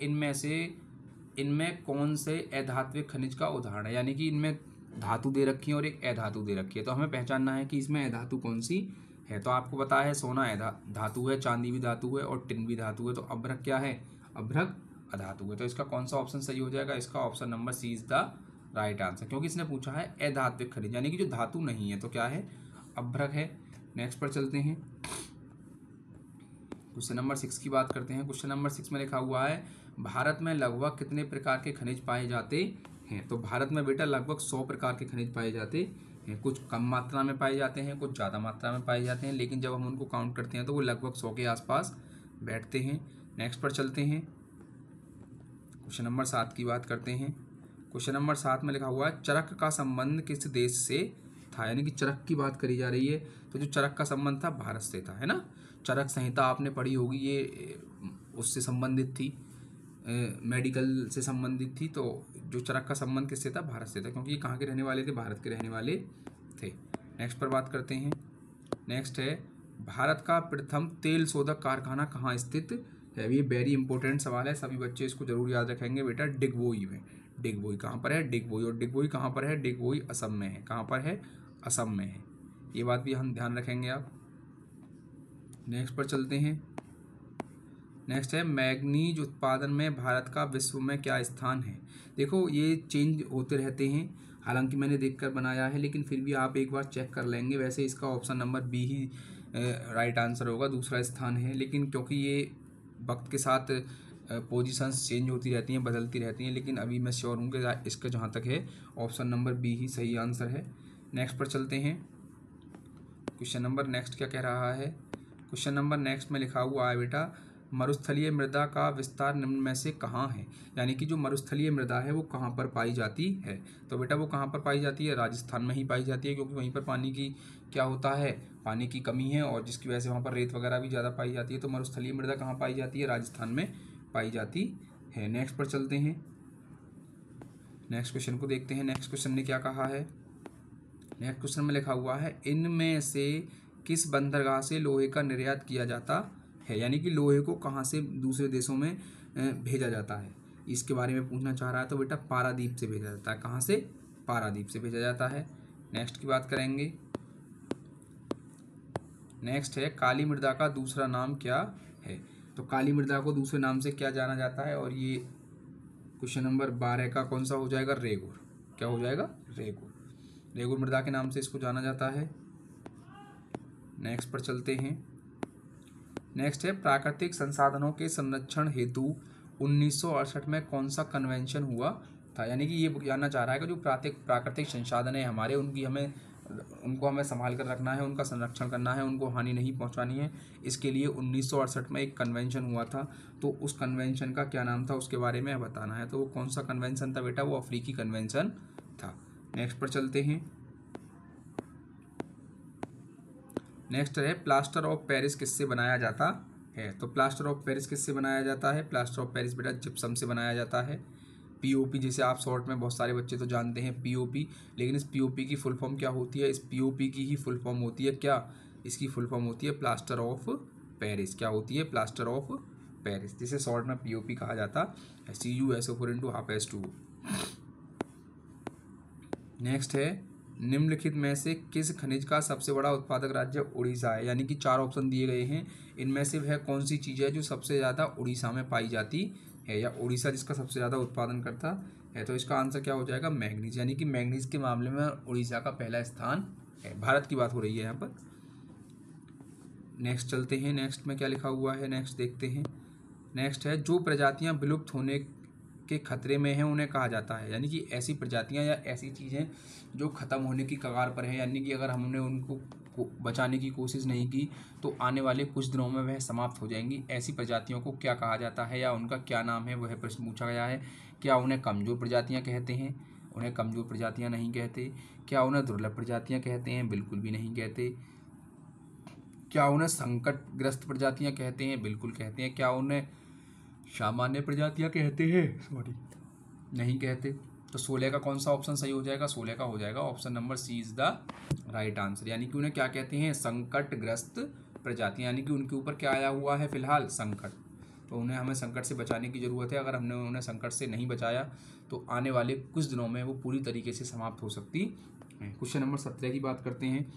इनमें कौन से अधात्विक खनिज का उदाहरण है। यानी कि इनमें धातु दे रखी है और एक अधातु दे रखी है, तो हमें पहचानना है कि इसमें अधातु कौन सी है। तो आपको पता है सोना धातु है, चांदी भी धातु है और टिन भी धातु है। तो अभ्रक क्या है, अभ्रक अधातु है। तो इसका कौन सा ऑप्शन सही हो जाएगा, इसका option number C is the right answer, क्योंकि इसने पूछा है अधात्विक खनिज यानी कि जो धातु नहीं है, तो क्या है, अभ्रक है। नेक्स्ट पर चलते हैं, क्वेश्चन नंबर 6 की बात करते हैं। क्वेश्चन नंबर 6 में लिखा हुआ है भारत में लगभग कितने प्रकार के खनिज पाए जाते हैं। तो भारत में बेटा लगभग 100 प्रकार के खनिज पाए जाते हैं। कुछ कम मात्रा में पाए जाते हैं, कुछ ज़्यादा मात्रा में पाए जाते हैं, लेकिन जब हम उनको काउंट करते हैं तो वो लगभग 100 के आसपास बैठते हैं। नेक्स्ट पर चलते हैं, क्वेश्चन नंबर 7 की बात करते हैं। क्वेश्चन नंबर 7 में लिखा हुआ है चरक का संबंध किस देश से था, यानी कि चरक की बात करी जा रही है, तो जो चरक का संबंध था भारत से था, है ना। चरक संहिता आपने पढ़ी होगी, ये उससे संबंधित थी, मेडिकल से संबंधित थी। तो जो चरक का संबंध किससे था, भारत से था, क्योंकि ये कहाँ के रहने वाले थे, भारत के रहने वाले थे। नेक्स्ट पर बात करते हैं। नेक्स्ट है भारत का प्रथम तेल शोधक कारखाना कहाँ स्थित है। ये वेरी इंपॉर्टेंट सवाल है, सभी बच्चे इसको जरूर याद रखेंगे बेटा। डिगबोई में। डिगबोई कहाँ पर है, डिगबोई। और डिगबोई कहाँ पर है, डिगबोई असम में है। कहाँ पर है, असम में है। ये बात भी हम ध्यान रखेंगे आप। नेक्स्ट पर चलते हैं। नेक्स्ट है मैग्नीज उत्पादन में भारत का विश्व में क्या स्थान है। देखो ये चेंज होते रहते हैं, हालांकि मैंने देखकर बनाया है, लेकिन फिर भी आप एक बार चेक कर लेंगे। वैसे इसका ऑप्शन नंबर बी ही राइट आंसर होगा, दूसरा स्थान है, लेकिन क्योंकि ये वक्त के साथ पोजीशंस चेंज होती रहती हैं, बदलती रहती हैं, लेकिन अभी मैं श्योर हूँ कि इसका जहाँ तक है ऑप्शन नंबर बी ही सही आंसर है। नेक्स्ट पर चलते हैं। क्वेश्चन नंबर नेक्स्ट क्या कह रहा है। क्वेश्चन नंबर नेक्स्ट में लिखा हुआ है बेटा मरुस्थलीय मृदा का विस्तार निम्न में से कहाँ है, यानी कि जो मरुस्थलीय मृदा है वो कहाँ पर पाई जाती है। तो बेटा वो कहाँ पर पाई जाती है, राजस्थान में ही पाई जाती है, क्योंकि वहीं पर पानी की क्या होता है, पानी की कमी है, और जिसकी वजह से वहाँ पर रेत वगैरह भी ज़्यादा पाई जाती है। तो मरुस्थलीय मृदा कहाँ पाई जाती है, राजस्थान में पाई जाती है। नेक्स्ट पर चलते हैं, नेक्स्ट क्वेश्चन को देखते हैं। नेक्स्ट क्वेश्चन ने क्या कहा है। नेक्स्ट क्वेश्चन में लिखा हुआ है इनमें से किस बंदरगाह से लोहे का निर्यात किया जाता है, यानी कि लोहे को कहाँ से दूसरे देशों में भेजा जाता है, इसके बारे में पूछना चाह रहा है। तो बेटा पारादीप से भेजा जाता है। कहाँ से, पारादीप से भेजा जाता है। नेक्स्ट की बात करेंगे। नेक्स्ट है काली मृदा का दूसरा नाम क्या है। तो काली मृदा को दूसरे नाम से क्या जाना जाता है, और ये क्वेश्चन नंबर 12 का कौन सा हो जाएगा, रेगुर। क्या हो जाएगा, रेगुर। रेगुर मृदा के नाम से इसको जाना जाता है। नेक्स्ट पर चलते हैं। नेक्स्ट है प्राकृतिक संसाधनों के संरक्षण हेतु 1968 में कौन सा कन्वेंशन हुआ था, यानी कि ये जानना चाह रहा है कि जो प्राकृतिक संसाधन है हमारे, उनको हमें संभाल कर रखना है, उनका संरक्षण करना है, उनको हानि नहीं पहुंचानी है। इसके लिए 1968 में एक कन्वेंशन हुआ था, तो उस कन्वेंशन का क्या नाम था उसके बारे में बताना है। तो वो कौन सा कन्वेंशन था बेटा, वो अफ्रीकी कन्वेंशन था। नेक्स्ट पर चलते हैं। नेक्स्ट है प्लास्टर ऑफ पेरिस किससे बनाया जाता है। तो प्लास्टर ऑफ पेरिस किससे बनाया जाता है, प्लास्टर ऑफ पेरिस बेटा जिप्सम से बनाया जाता है। पीओपी जिसे आप शॉर्ट में बहुत सारे बच्चे तो जानते हैं पीओपी, लेकिन इस पीओपी की फुल फॉर्म क्या होती है, इस पीओपी की ही फुल फॉर्म होती है क्या, इसकी फुल फॉर्म होती है प्लास्टर ऑफ पेरिस। क्या होती है, प्लास्टर ऑफ पेरिस, जिसे शॉर्ट में पीओपी कहा जाता है। CuSO4 नेक्स्ट है निम्नलिखित में से किस खनिज का सबसे बड़ा उत्पादक राज्य उड़ीसा है, यानी कि 4 ऑप्शन दिए गए हैं, इनमें से वह कौन सी चीज़ है जो सबसे ज़्यादा उड़ीसा में पाई जाती है, या उड़ीसा जिसका सबसे ज़्यादा उत्पादन करता है। तो इसका आंसर क्या हो जाएगा, मैग्नीज, यानी कि मैग्नीज के मामले में उड़ीसा का पहला स्थान है। भारत की बात हो रही है यहाँ पर। नेक्स्ट चलते हैं। नेक्स्ट में क्या लिखा हुआ है, नेक्स्ट देखते हैं। नेक्स्ट है जो प्रजातियाँ विलुप्त होने के खतरे में हैं उन्हें कहा जाता है, यानी कि ऐसी प्रजातियां या ऐसी चीज़ें जो ख़त्म होने की कगार पर है, यानी कि अगर हमने उनको बचाने की कोशिश नहीं की तो आने वाले कुछ दिनों में वह समाप्त हो जाएंगी। ऐसी प्रजातियों को क्या कहा जाता है या उनका क्या नाम है, वह प्रश्न पूछा गया है। क्या उन्हें कमज़ोर प्रजातियाँ कहते हैं, उन्हें कमज़ोर प्रजातियाँ नहीं कहते। क्या उन्हें दुर्लभ प्रजातियाँ कहते हैं, बिल्कुल भी नहीं कहते। क्या उन्हें संकटग्रस्त प्रजातियाँ कहते हैं, बिल्कुल कहते हैं। क्या उन्हें सामान्य प्रजातियाँ कहते हैं, सॉरी नहीं कहते। तो 16 का कौन सा ऑप्शन सही हो जाएगा, 16 का हो जाएगा option number C is the right answer, यानी कि उन्हें क्या कहते हैं, संकटग्रस्त प्रजातियाँ, यानी कि उनके ऊपर क्या आया हुआ है फिलहाल, संकट। तो उन्हें हमें संकट से बचाने की ज़रूरत है। अगर हमने उन्हें संकट से नहीं बचाया तो आने वाले कुछ दिनों में वो पूरी तरीके से समाप्त हो सकती है। क्वेश्चन नंबर 17 की बात करते हैं।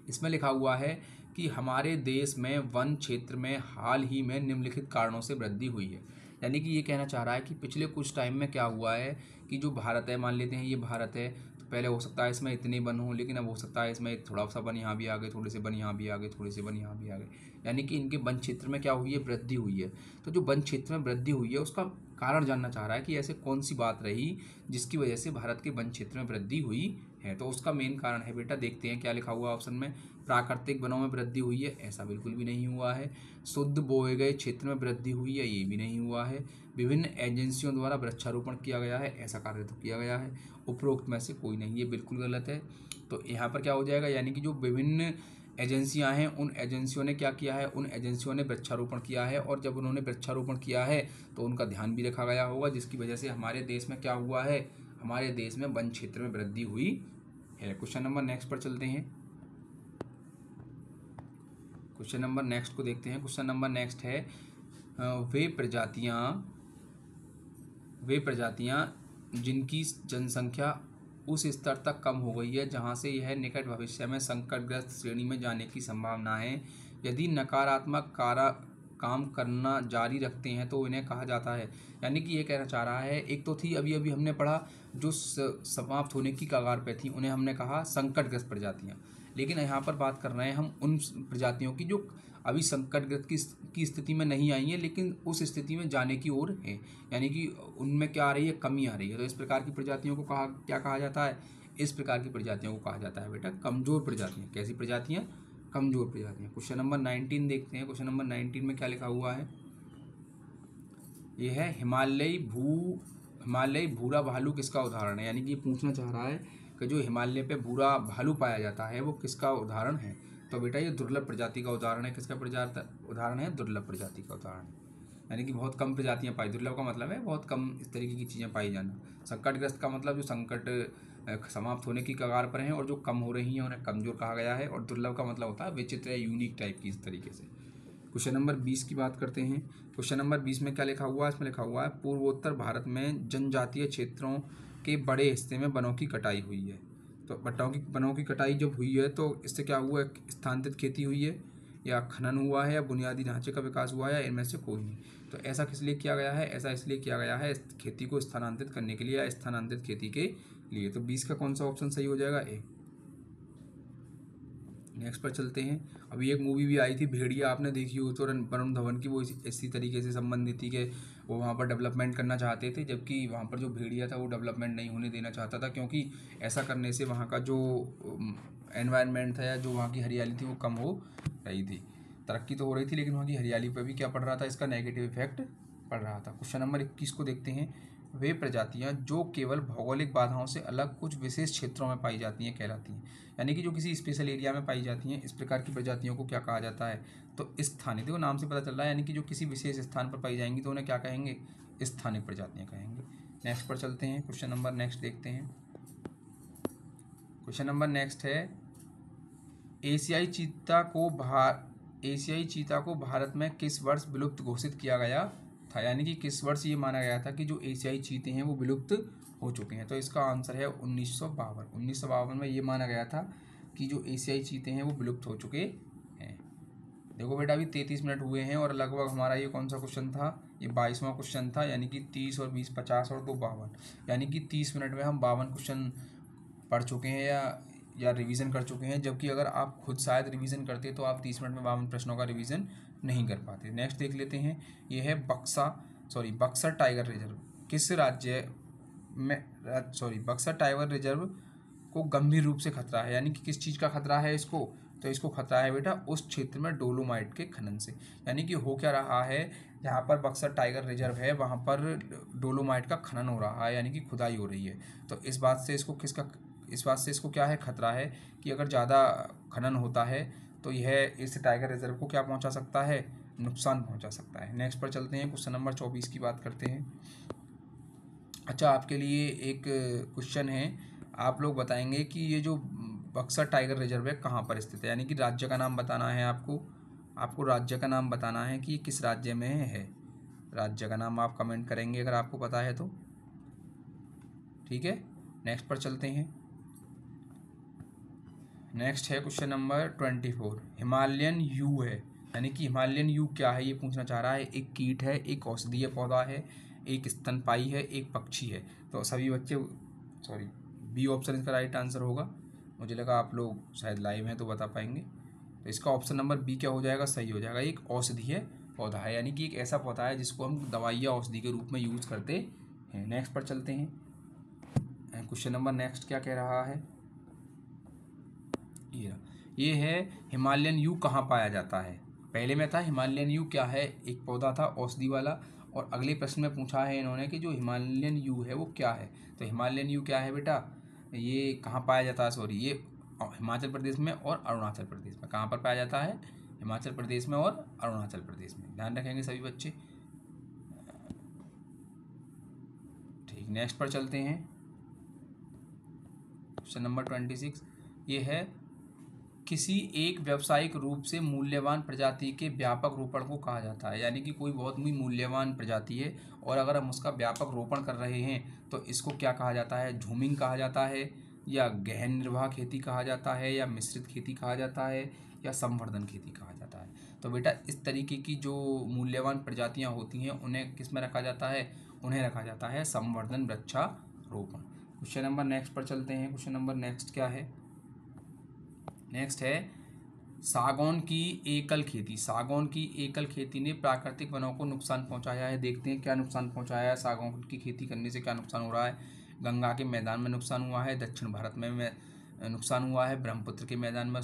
इसमें लिखा हुआ है कि हमारे देश में वन क्षेत्र में हाल ही में निम्नलिखित कारणों से वृद्धि हुई है। यानी कि ये कहना चाह रहा है कि पिछले कुछ टाइम में क्या हुआ है कि जो भारत है, मान लेते हैं ये भारत है, तो पहले हो सकता है इसमें इतने वन हों, लेकिन अब हो सकता है इसमें थोड़ा सा वन यहाँ भी आ गए, थोड़े से वन यहाँ भी आ गए, थोड़े से वन यहाँ भी आ गए। यानी कि इनके वन क्षेत्र में क्या हुई है, वृद्धि हुई है। तो जो वन क्षेत्र में वृद्धि हुई है उसका कारण जानना चाह रहा है कि ऐसे कौन सी बात रही जिसकी वजह से भारत के वन क्षेत्र में वृद्धि हुई है। तो उसका मेन कारण है बेटा, देखते हैं क्या लिखा हुआ ऑप्शन में। प्राकृतिक वनों में वृद्धि हुई है, ऐसा बिल्कुल भी नहीं हुआ है। शुद्ध बोए गए क्षेत्र में वृद्धि हुई है, ये भी नहीं हुआ है। विभिन्न एजेंसियों द्वारा वृक्षारोपण किया गया है, ऐसा कार्य तो किया गया है। उपरोक्त में से कोई नहीं, ये बिल्कुल गलत है। तो यहाँ पर क्या हो जाएगा, यानी कि जो विभिन्न एजेंसियां हैं उन एजेंसियों ने क्या किया है, उन एजेंसियों ने वृक्षारोपण किया है, और जब उन्होंने वृक्षारोपण किया है तो उनका ध्यान भी रखा गया होगा, जिसकी वजह से हमारे देश में क्या हुआ है, हमारे देश में वन क्षेत्र में वृद्धि हुई है। क्वेश्चन नंबर नेक्स्ट पर चलते हैं। क्वेश्चन नंबर नेक्स्ट को देखते हैं। क्वेश्चन नंबर नेक्स्ट है वे प्रजातियां जिनकी जनसंख्या उस स्तर तक कम हो गई है जहां से यह निकट भविष्य में संकटग्रस्त श्रेणी में जाने की संभावना है, यदि नकारात्मक काम करना जारी रखते हैं तो इन्हें कहा जाता है। यानी कि ये कहना चाह रहा है, एक तो थी अभी हमने पढ़ा जो समाप्त होने की कगार पे थी, उन्हें हमने कहा संकटग्रस्त प्रजातियां। लेकिन यहाँ पर बात कर रहे हैं हम उन प्रजातियों की जो अभी संकटग्रस्त की स्थिति में नहीं आई है, लेकिन उस स्थिति में जाने की ओर है। यानी कि उनमें क्या आ रही है, कमी आ रही है। तो इस प्रकार की प्रजातियों को क्या कहा जाता है, इस प्रकार की प्रजातियों को कहा जाता है बेटा कमजोर प्रजातियाँ। कैसी प्रजातियाँ, कमजोर प्रजातियाँ। क्वेश्चन नंबर 19 देखते हैं। क्वेश्चन नंबर 19 में क्या लिखा हुआ है, यह है हिमालयी भूरा भालू किसका उदाहरण है। यानी कि पूछना चाह रहा है कि जो हिमालय पे भूरा भालू पाया जाता है वो किसका उदाहरण है। तो बेटा ये दुर्लभ प्रजाति का उदाहरण है। किसका उदाहरण है, दुर्लभ प्रजाति का उदाहरण है। यानी कि बहुत कम प्रजातियां पाई। दुर्लभ का मतलब है बहुत कम इस तरीके की चीज़ें पाई जाना। संकटग्रस्त का मतलब जो संकट समाप्त होने की कगार पर हैं और जो कम हो रही हैं उन्हें कमजोर कहा गया है। और दुर्लभ का मतलब होता है विचित्र या यूनिक टाइप की, इस तरीके से। क्वेश्चन नंबर 20 की बात करते हैं। क्वेश्चन नंबर 20 में क्या लिखा हुआ है, इसमें लिखा हुआ है पूर्वोत्तर भारत में जनजातीय क्षेत्रों के बड़े हिस्से में वनों की कटाई हुई है। तो वनों की कटाई जब हुई है तो इससे क्या हुआ है, स्थानांतरित खेती हुई है या खनन हुआ है या बुनियादी ढांचे का विकास हुआ है या इनमें से कोई नहीं। तो ऐसा किस लिए किया गया है, ऐसा इसलिए किया गया है खेती को स्थानांतरित करने के लिए या स्थानांतरित खेती के लिए। तो 20 का कौन सा ऑप्शन सही हो जाएगा, ए। नेक्स्ट पर चलते हैं। अभी एक मूवी भी आई थी भेड़िया, आपने देखी हो तो, वरुण धवन की। वो इसी तरीके से संबंधित थी कि वो वहाँ पर डेवलपमेंट करना चाहते थे, जबकि वहाँ पर जो भेड़िया था वो डेवलपमेंट नहीं होने देना चाहता था, क्योंकि ऐसा करने से वहाँ का जो एनवायरनमेंट था या जो वहाँ की हरियाली थी वो कम हो रही थी। तरक्की तो हो रही थी लेकिन वहाँ की हरियाली पर भी क्या पड़ रहा था, इसका नेगेटिव इफेक्ट पड़ रहा था। क्वेश्चन नंबर 21 को देखते हैं। वे प्रजातियां जो केवल भौगोलिक बाधाओं से अलग कुछ विशेष क्षेत्रों में पाई जाती हैं कहलाती हैं। यानी कि जो किसी स्पेशल एरिया में पाई जाती हैं, इस प्रकार की प्रजातियों को क्या कहा जाता है, तो स्थानिक। देखो नाम से पता चल रहा है, यानी कि जो किसी विशेष स्थान पर पाई जाएंगी तो उन्हें क्या कहेंगे, स्थानिक प्रजातियां कहेंगे। नेक्स्ट पर चलते हैं। क्वेश्चन नंबर नेक्स्ट देखते हैं। क्वेश्चन नंबर नेक्स्ट है एशियाई चीता को भारत में किस वर्ष विलुप्त घोषित किया गया था। यानी कि किस वर्ष ये माना गया था कि जो एशियाई चीते हैं वो विलुप्त हो चुके हैं। तो इसका आंसर है 1952। 1952 में ये माना गया था कि जो एशियाई चीते हैं वो विलुप्त हो चुके हैं। देखो बेटा अभी 33 मिनट हुए हैं और लगभग हमारा ये कौन सा क्वेश्चन था, ये 22वां क्वेश्चन था। यानी कि 30 और 20 50 और 2 52, यानी कि 30 मिनट में हम 52 क्वेश्चन पढ़ चुके हैं या रिवीजन कर चुके हैं। जबकि अगर आप खुद शायद रिवीजन करते तो आप 30 मिनट में 52 प्रश्नों का रिवीजन नहीं कर पाते। नेक्स्ट देख लेते हैं। ये है बक्सर टाइगर रिजर्व किस राज्य में, बक्सर टाइगर रिजर्व को गंभीर रूप से खतरा है। यानी कि किस चीज़ का खतरा है इसको, तो इसको खतरा है बेटा उस क्षेत्र में डोलोमाइट के खनन से। यानी कि हो क्या रहा है, जहाँ पर बक्सर टाइगर रिजर्व है वहाँ पर डोलोमाइट का खनन हो रहा है, यानी कि खुदाई हो रही है। तो इस बात से इसको क्या है, खतरा है कि अगर ज़्यादा खनन होता है तो यह इस टाइगर रिजर्व को क्या पहुंचा सकता है, नुकसान पहुंचा सकता है। नेक्स्ट पर चलते हैं। क्वेश्चन नंबर 24 की बात करते हैं। अच्छा, आपके लिए एक क्वेश्चन है, आप लोग बताएंगे कि ये जो बक्सर टाइगर रिजर्व है कहाँ पर स्थित है। यानी कि राज्य का नाम बताना है आपको राज्य का नाम बताना है कि किस राज्य में है। राज्य का नाम आप कमेंट करेंगे अगर आपको पता है तो, ठीक है। नेक्स्ट पर चलते हैं। नेक्स्ट है क्वेश्चन नंबर 24। हिमालयन यू है, यानी कि हिमालयन यू क्या है ये पूछना चाह रहा है। एक कीट है, एक औषधीय पौधा है, एक स्तनपायी है, एक पक्षी है। तो सभी बच्चे सॉरी बी ऑप्शन इसका राइट आंसर होगा। मुझे लगा आप लोग शायद लाइव हैं तो बता पाएंगे। तो इसका ऑप्शन नंबर बी क्या हो जाएगा, सही हो जाएगा। एक औषधीय पौधा है, यानी कि एक ऐसा पौधा है जिसको हम दवाई या औषधि के रूप में यूज़ करते हैं। नेक्स्ट पर चलते हैं। क्वेश्चन नंबर नेक्स्ट क्या कह रहा है, ये है हिमालयन यू कहाँ पाया जाता है। पहले में था हिमालयन यू क्या है, एक पौधा था औषधि वाला, और अगले प्रश्न में पूछा है इन्होंने कि जो हिमालयन यू है वो क्या है। तो हिमालयन यू क्या है बेटा, ये कहाँ पाया जाता है, सॉरी ये हिमाचल प्रदेश में और अरुणाचल प्रदेश में। कहाँ पर पाया जाता है, हिमाचल प्रदेश में और अरुणाचल प्रदेश में, ध्यान रखेंगे सभी बच्चे। ठीक, नेक्स्ट पर चलते हैं। क्वेश्चन नंबर 26 ये है, किसी एक व्यावसायिक रूप से मूल्यवान प्रजाति के व्यापक रोपण को कहा जाता है। यानी कि कोई बहुत ही मूल्यवान प्रजाति है और अगर हम उसका व्यापक रोपण कर रहे हैं तो इसको क्या कहा जाता है, झूमिंग कहा जाता है, या गहन निर्वाह खेती कहा जाता है, या मिश्रित खेती कहा जाता है, या संवर्धन खेती कहा जाता है। तो बेटा इस तरीके की जो मूल्यवान प्रजातियाँ होती हैं उन्हें किस में रखा जाता है, उन्हें रखा जाता है संवर्धन वृक्षारोपण। क्वेश्चन नंबर नेक्स्ट पर चलते हैं। क्वेश्चन नंबर नेक्स्ट क्या है, नेक्स्ट है सागौन की एकल खेती। सागौन की एकल खेती ने प्राकृतिक वनों को नुकसान पहुंचाया है। देखते हैं क्या नुकसान पहुंचाया है, सागौन की खेती करने से क्या नुकसान हो रहा है। गंगा के मैदान में नुकसान हुआ है, दक्षिण भारत में नुकसान हुआ है, ब्रह्मपुत्र के मैदान में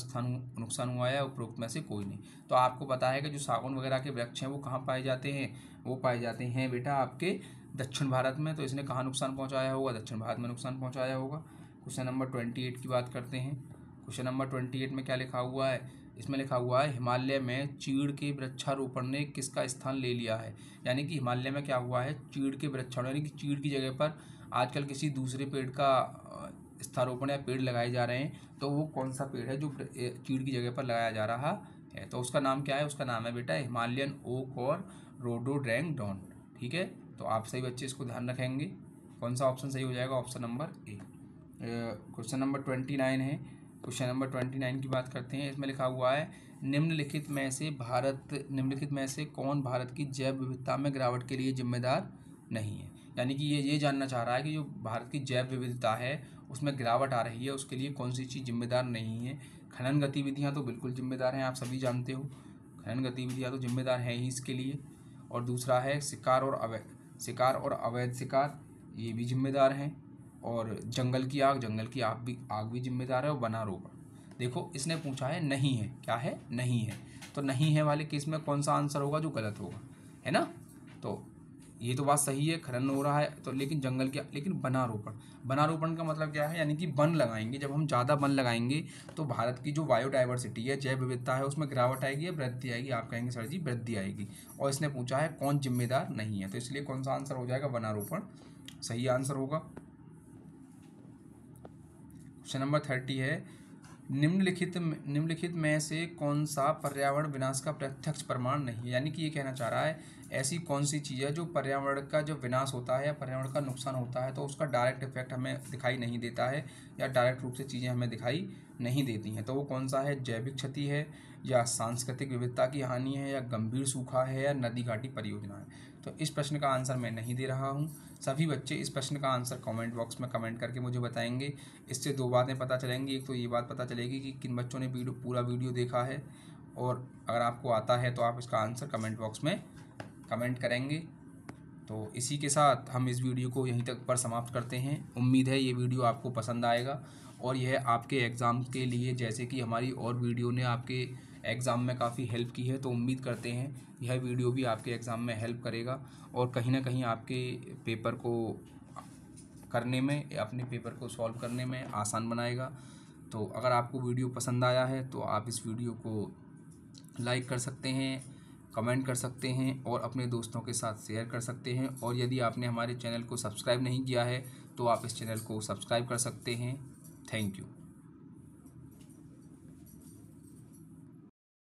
नुकसान हुआ है, उपरोक्त में से कोई नहीं। तो आपको पता है कि जो सागौन वगैरह के वृक्ष हैं वो कहाँ पाए जाते हैं, वो पाए जाते हैं बेटा आपके दक्षिण भारत में। तो इसने कहाँ नुकसान पहुँचाया होगा, दक्षिण भारत में नुकसान पहुँचाया होगा। क्वेश्चन नंबर 28 की बात करते हैं। क्वेश्चन नंबर 28 में क्या लिखा हुआ है, इसमें लिखा हुआ है हिमालय में चीड़ के वृक्षारोपण ने किसका स्थान ले लिया है। यानी कि हिमालय में क्या हुआ है, चीड़ के वृक्षारोपण, यानी कि चीड़ की जगह पर आजकल किसी दूसरे पेड़ का स्थारोपण या पेड़ लगाए जा रहे हैं। तो वो कौन सा पेड़ है जो चीड़ की जगह पर लगाया जा रहा है, तो उसका नाम क्या है, उसका नाम है बेटा हिमालयन ओक और रोडोडेंड्रॉन। ठीक है, तो आप सही बच्चे इसको ध्यान रखेंगे। कौन सा ऑप्शन सही हो जाएगा, option number A. Question number 29 है। क्वेश्चन नंबर 29 की बात करते हैं। इसमें लिखा हुआ है निम्नलिखित में से कौन भारत की जैव विविधता में गिरावट के लिए जिम्मेदार नहीं है। यानी कि ये जानना चाह रहा है कि जो भारत की जैव विविधता है उसमें गिरावट आ रही है उसके लिए कौन सी चीज़ जिम्मेदार नहीं है। खनन गतिविधियाँ तो बिल्कुल जिम्मेदार हैं, आप सभी जानते हो, खनन गतिविधियाँ तो जिम्मेदार हैं ही इसके लिए। और दूसरा है शिकार और अवैध शिकार, ये भी जिम्मेदार हैं। और जंगल की आग भी जिम्मेदार है। और वनारोपण। देखो इसने पूछा है नहीं है, क्या है, नहीं है। तो नहीं है वाले केस में कौन सा आंसर होगा, जो गलत होगा, है ना। तो ये तो बात सही है, खनन हो रहा है तो, लेकिन वनारोपण का मतलब क्या है, यानी कि वन लगाएंगे। जब हम ज़्यादा वन लगाएंगे तो भारत की जो बायोडाइवर्सिटी है, जैव विविधता है, उसमें गिरावट आएगी या वृद्धि आएगी। आप कहेंगे सर जी वृद्धि आएगी। और इसने पूछा है कौन जिम्मेदार नहीं है, तो इसलिए कौन सा आंसर हो जाएगा, वनारोपण सही आंसर होगा। क्वेश्चन नंबर 30 है निम्नलिखित में से कौन सा पर्यावरण विनाश का प्रत्यक्ष प्रमाण नहीं है। यानी कि ये कहना चाह रहा है ऐसी कौन सी चीज़ है जो पर्यावरण का जो विनाश होता है या पर्यावरण का नुकसान होता है तो उसका डायरेक्ट इफेक्ट हमें दिखाई नहीं देता है, या डायरेक्ट रूप से चीज़ें हमें दिखाई नहीं देती हैं। तो वो कौन सा है, जैविक क्षति है, या सांस्कृतिक विविधता की हानि है, या गंभीर सूखा है, या नदी घाटी परियोजना है। तो इस प्रश्न का आंसर मैं नहीं दे रहा हूँ। सभी बच्चे इस प्रश्न का आंसर कमेंट बॉक्स में कमेंट करके मुझे बताएंगे। इससे दो बातें पता चलेंगी। एक तो ये बात पता चलेगी कि किन बच्चों ने पूरा वीडियो देखा है, और अगर आपको आता है तो आप इसका आंसर कमेंट बॉक्स में कमेंट करेंगे। तो इसी के साथ हम इस वीडियो को यहीं तक पर समाप्त करते हैं। उम्मीद है ये वीडियो आपको पसंद आएगा और यह आपके एग्ज़ाम के लिए, जैसे कि हमारी और वीडियो ने आपके एग्ज़ाम में काफ़ी हेल्प की है, तो उम्मीद करते हैं यह वीडियो भी आपके एग्ज़ाम में हेल्प करेगा और कहीं ना कहीं आपके पेपर को करने में, अपने पेपर को सॉल्व करने में आसान बनाएगा। तो अगर आपको वीडियो पसंद आया है तो आप इस वीडियो को लाइक कर सकते हैं, कमेंट कर सकते हैं और अपने दोस्तों के साथ शेयर कर सकते हैं। और यदि आपने हमारे चैनल को सब्सक्राइब नहीं किया है तो आप इस चैनल को सब्सक्राइब कर सकते हैं। Thank you.